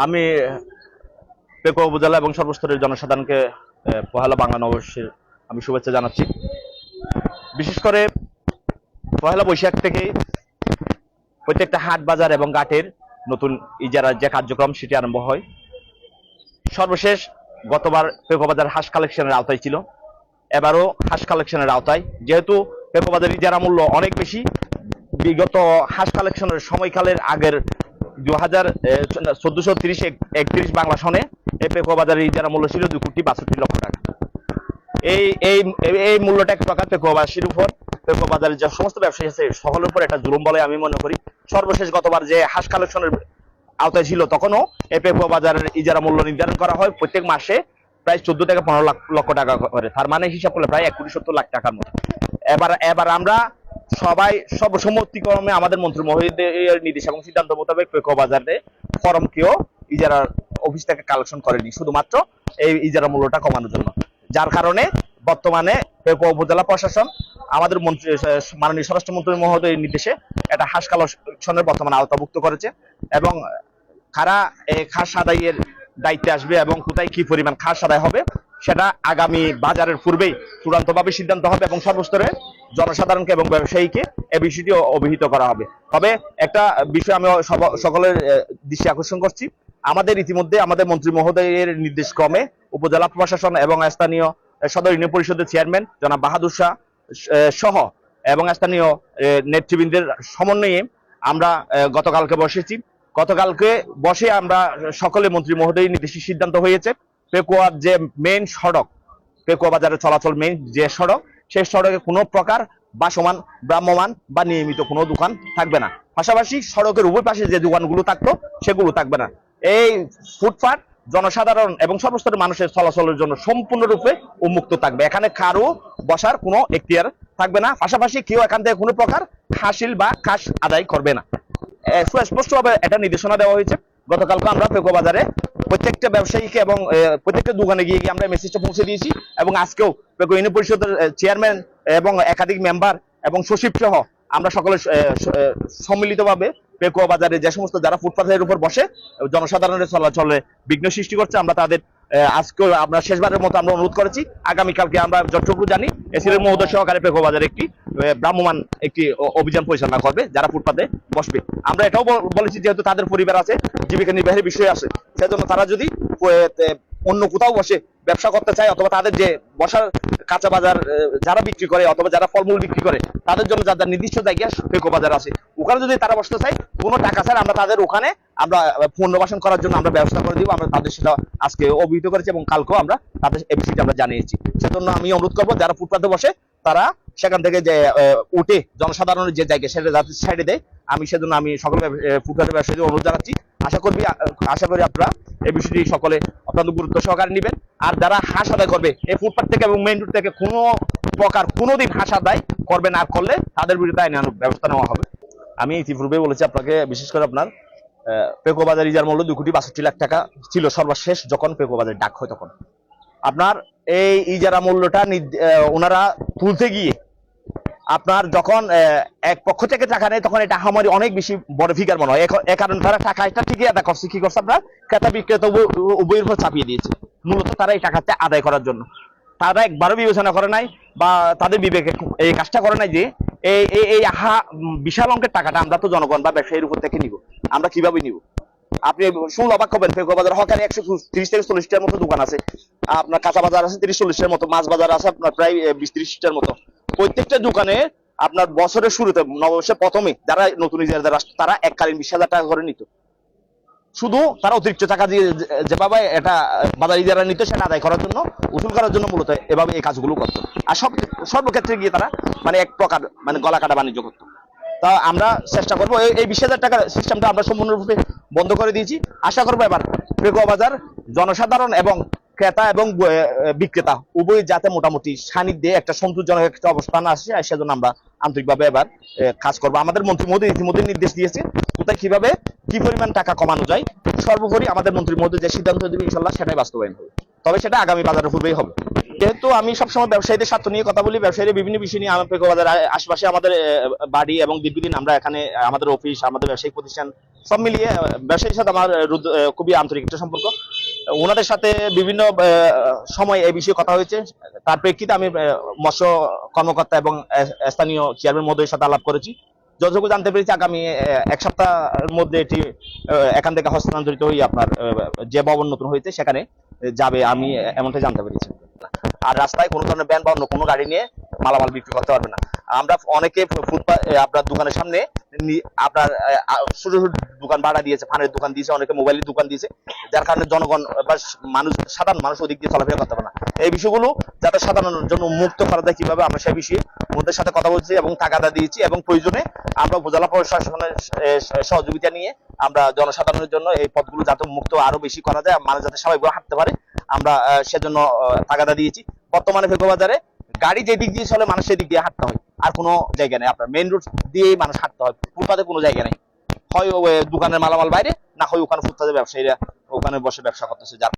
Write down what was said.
আমি পেকুয়া উপজেলা এবং সর্বস্তরের জনসাধারণকে পহেলা বাংলা নববর্ষের আমি শুভেচ্ছা জানাচ্ছি। বিশেষ করে পহেলা বৈশাখ থেকেই প্রত্যেকটা হাট বাজার এবং ঘাটের নতুন ইজারার যে কার্যক্রম সেটি আরম্ভ হয়। সর্বশেষ গতবার পেকুয়া বাজার হাঁস কালেকশনের আওতায় ছিল, এবারও হাঁস কালেকশনের আওতায়। যেহেতু পেকুয়া বাজার ইজারা মূল্য অনেক বেশি, বিগত হাঁস কালেকশনের সময়কালের আগের 2014-31 বাংলা সনে এই পেকুয়া বাজারের ইজারা মূল্য ছিল 2,62,00,000 টাকা। এই এই এই মূল্যটা এক প্রকার পেকুয়াবাসীর উপর, পেকুয়া বাজারের যে সমস্ত ব্যবসায়ী আছে সকলের উপর একটা জুলুম বলে আমি মনে করি। সর্বশেষ গতবার যে হাঁস কালেকশনের আওতায় ছিল তখনও এই পেকুয়া বাজারের ইজারা মূল্য নির্ধারণ করা হয় প্রত্যেক মাসে প্রায় 14 থেকে 15 লক্ষ টাকা করে, তার মানে হিসাব করলে প্রায় 1,70,00,000 টাকার মতো। এবার আমরা সবাই সর্বসম্মতিক্রমে আমাদের মন্ত্রী মহোদয়ের নির্দেশ এবং সিদ্ধান্ত মোতাবেক পেকুয়া বাজারে ফরমকেও ইজারা অফিস থেকে কালেকশন করেনি, শুধুমাত্র এই ইজারা মূল্যটা কমানোর জন্য। যার কারণে বর্তমানে পেকুয়া উপজেলা প্রশাসন আমাদের মন্ত্রী মাননীয় স্বরাষ্ট্রমন্ত্রী মহোদয়ের নির্দেশে একটা হাঁস কালেকশনের বর্তমানে আওতাভুক্ত করেছে এবং কারা এই খাস আদায়ের দায়িত্বে আসবে এবং কোথায় কি পরিমাণ খাস আদায় হবে সেটা আগামী বাজারের পূর্বেই চূড়ান্তভাবে সিদ্ধান্ত হবে এবং সর্বস্তরের জনসাধারণকে এবং ব্যবসায়ীকে এই বিষয়টি অবহিত করা হবে। তবে একটা বিষয় আমি সকলের দৃষ্টি আকর্ষণ করছি, আমাদের ইতিমধ্যে আমাদের মন্ত্রী মহোদয়ের নির্দেশ ক্রমে উপজেলা প্রশাসন এবং স্থানীয় সদর ইউনিয়ন পরিষদের চেয়ারম্যান জনাব বাহাদুর শাহ সহ এবং স্থানীয় নেতৃবৃন্দের সমন্বয়ে আমরা গতকালকে বসে আমরা সকলে মন্ত্রী মহোদয়ের নির্দেশে সিদ্ধান্ত হয়েছে পেকুয়ার যে মেইন সড়ক, পেকুয়া বাজারে চলাচল মেইন যে সড়ক, সেই সড়কে কোনো প্রকার বাসমান, ভ্রাম্যমান বা নিয়মিত কোনো দোকান থাকবে না। পাশাপাশি সড়কের উভয় পাশে যে দোকানগুলো থাকতো সেগুলো থাকবে না। এই ফুটপাত জনসাধারণ এবং সর্বস্তরের মানুষের চলাচলের জন্য সম্পূর্ণরূপে উন্মুক্ত থাকবে, এখানে কারো বসার কোনো এখতিয়ার থাকবে না। পাশাপাশি কেউ এখান থেকে কোনো প্রকার হাসিল বা খাস আদায় করবে না। সুস্পষ্টভাবে এটা নির্দেশনা দেওয়া হয়েছে। গতকালকে আমরা পেকুয়া বাজারে প্রত্যেকটা ব্যবসায়ীকে এবং প্রত্যেকটা দোকানে গিয়ে আমরা মেসেজটা পৌঁছে দিয়েছি এবং আজকেও পেকুয়া ইউনিয়ন পরিষদের চেয়ারম্যান এবং একাধিক মেম্বার এবং সচিব সহ আমরা সকলে সম্মিলিতভাবে পেকুয়া বাজারে যে সমস্ত যারা ফুটপাথের উপর বসে জনসাধারণের চলাচলে বিঘ্ন সৃষ্টি করছে, আমরা তাদের আজকে আমরা শেষবারের মতো আমরা অনুরোধ করেছি আগামীকালকে আমরা যতটুকু জানি এসির মহোদয় সহকারে পেকুয়া বাজারে একটি ভ্রাম্যমান একটি অভিযান পরিচালনা করবে যারা ফুটপাতে বসবে। আমরা এটাও বলেছি যেহেতু তাদের পরিবার আছে, জীবিকা নির্বাহের বিষয় আছে, সেজন্য তারা যদি অন্য কোথাও বসে ব্যবসা করতে চায় অথবা তাদের যে বসার কাঁচা বাজার যারা বিক্রি করে অথবা যারা ফলমূল বিক্রি করে তাদের জন্য যাদের নির্দিষ্ট জায়গা পেকুয়া বাজার আছে, ওখানে যদি তারা বসতে চায় কোনো টাকা ছাড়া আমরা তাদের ওখানে আমরা পুনর্বাসন করার জন্য আমরা ব্যবস্থা করে দিব। আমরা তাদের সেটা আজকে অবহিত করেছি এবং কালকেও আমরা তাদের এই বিষয়টি আমরা জানিয়েছি। সেজন্য আমি অনুরোধ করবো যারা ফুটপাতে বসে তারা সেখান থেকে যে উঠে জনসাধারণের যে জায়গা সেটা যাতে সাইডে দেয়, আমি সেজন্য আমি সকল ফুটপাতের ব্যবসায়ীদের অনুরোধ জানাচ্ছি। আশা করি আপনারা এই বিষয়টি সকলে অত্যন্ত গুরুত্ব সহকারে নেবেন। আর যারা হাঁস আদায় করবে এই ফুটপাত থেকে এবং মেইন রোড থেকে কোনো প্রকার কোনোদিন হাঁস আদায় করবে না, করলে তাদের বিরুদ্ধে আইনানুগ ব্যবস্থা নেওয়া হবে। আমি ইতিপূর্বে বলেছি আপনাকে, বিশেষ করে আপনার পেকুয়া বাজার ইজার মূল্য 2,62,00,000 টাকা ছিল সর্বশেষ যখন পেকুয়া বাজার ডাক হয় তখন। আপনার এই ইজারা মূল্যটা ওনারা তুলতে গিয়ে আপনার যখন এক পক্ষ থেকে টাকা নেয় তখন এটা আমারই অনেক বেশি বড় ফিগার মনে হয়। এ কারণে তারা টাকাটা ঠিকই আদায় করছে, কি করছে আপনার ক্রেতা বিক্রেতা উভয়ের উপর চাপিয়ে দিয়েছে, মূলত তারা এই টাকাটা আদায় করার জন্য। তারা একবারও বিবেচনা করে নাই বা তাদের বিবেকে এই কাজটা করে নাই যে এই বিশাল অঙ্কের টাকাটা আমরা তো জনগণ বা ব্যবসায়ীর উপর থেকে নিব, আমরা কিভাবে নিব। আপনি শুনলে অবাক হবেন, পেকুয়া বাজার হকারে 130 থেকে 40টার মতো দোকান আছে, আপনার কাঁচা বাজার আছে 30-40টার মতো, মাছ বাজার আছে আপনার প্রায় 20-30টার মতো। প্রত্যেকটা দোকানে আপনার বছরের শুরুতে নববর্ষের প্রথমে যারা নতুন ইজারাদার আসতো তারা এককালীন 20,000 টাকা করে নিত। শুধু তারা অতিরিক্ত টাকা দিয়ে যেভাবে এটা বাজার ইজারা নিত সেটা আদায় করার জন্য, উসুল করার জন্য মূলত এভাবে এই কাজগুলো করতো। আর সর্বক্ষেত্রে গিয়ে তারা মানে এক প্রকার মানে গলা কাটা বাণিজ্য করতো। তা আমরা চেষ্টা করবো এই 20,000 টাকার সিস্টেমটা আমরা সম্পূর্ণরূপে বন্ধ করে দিয়েছি। আশা করবো এবার পেকুয়া বাজার জনসাধারণ এবং ক্রেতা এবং বিক্রেতা উভয় যাতে মোটামুটি সান্নিধ্যে একটা সন্তোষজনক একটা অবস্থান আসে, সেজন্য আমরা আন্তরিকভাবে এবার কাজ করবো। আমাদের মন্ত্রী মহোদয় ইতিমধ্যে নির্দেশ দিয়েছে কোথায় কিভাবে কি পরিমাণ টাকা কমানো যায়। সর্বোপরি আমাদের মন্ত্রী মহোদয় যে সিদ্ধান্ত দেবে ইনশাল্লাহ সেটাই বাস্তবায়ন হবে, তবে সেটা আগামী বাজারের পূর্বেই হবে। যেহেতু আমি সবসময় ব্যবসায়ীদের স্বার্থ নিয়ে কথা বলি, ব্যবসায়ীদের বিভিন্ন বিষয় নিয়ে, আমার পেকো বাজার আশেপাশে আমাদের বাড়ি এবং দীর্ঘদিন আমরা এখানে আমাদের অফিস, আমাদের ব্যবসায়িক প্রতিষ্ঠান সব মিলিয়ে ব্যবসায়ীর সাথে আমার খুবই আন্তরিক একটা সম্পর্ক। ওনাদের সাথে বিভিন্ন সময় এই বিষয়ে কথা হয়েছে। তার প্রেক্ষিতে আমি মৎস্য কর্মকর্তা এবং স্থানীয় চেয়ারম্যান মহোদয়ের সাথে আলাপ করেছি। যতটুকু জানতে পেরেছি আগামী এক সপ্তাহের মধ্যে এটি এখান থেকে হস্তান্তরিত হয়ে আপনার যে ভবন নতুন হয়েছে সেখানে যাবে, আমি এমনটাই জানতে পেরেছি। আর রাস্তায় কোনো ধরনের ভ্যান বা অন্য কোনো গাড়ি নিয়ে মালামাল বিক্রি করতে পারবে না। আমরা অনেকে ফুটপাত আপনার দোকানের সামনে আপনার ছোট ছোট দোকান ভাড়া দিয়েছে, পানের দোকান দিয়েছে, অনেকে মোবাইলের দোকান দিয়েছে, যার কারণে জনগণ বা মানুষ, সাধারণ মানুষ ওদিক দিয়ে চলাফেরা করতে পারে না। এই বিষয়গুলো যাতে সাধারণের জন্য মুক্ত করা যায় কিভাবে, আমরা সেই বিষয়ে ওদের সাথে কথা বলছি এবং তাগাদা দিয়েছি, এবং প্রয়োজনে আমরা উপজেলা প্রশাসনের সহযোগিতা নিয়ে আমরা জনসাধারণের জন্য এই পথগুলো যাতে মুক্ত আরো বেশি করা যায়, মানুষ যাতে স্বাভাবিকভাবে হাঁটতে পারে, আমরা সেজন্য তাগাদা দিয়েছি। বর্তমানে পেকো বাজারে গাড়ি যেদিক দিয়ে চলে মানুষ সেদিক দিয়ে হাঁটতে হয়, আর কোনো জায়গা নেই। আপনার মেইন রোড দিয়েই মানুষ হাঁটতে হয়, ফুটপাতে কোনো জায়গা নেই। হয় দোকানের মালামাল বাইরে, না হয় ওখানে ফুটপাতে ব্যবসায়ীরা ওখানে বসে ব্যবসা করতেছে।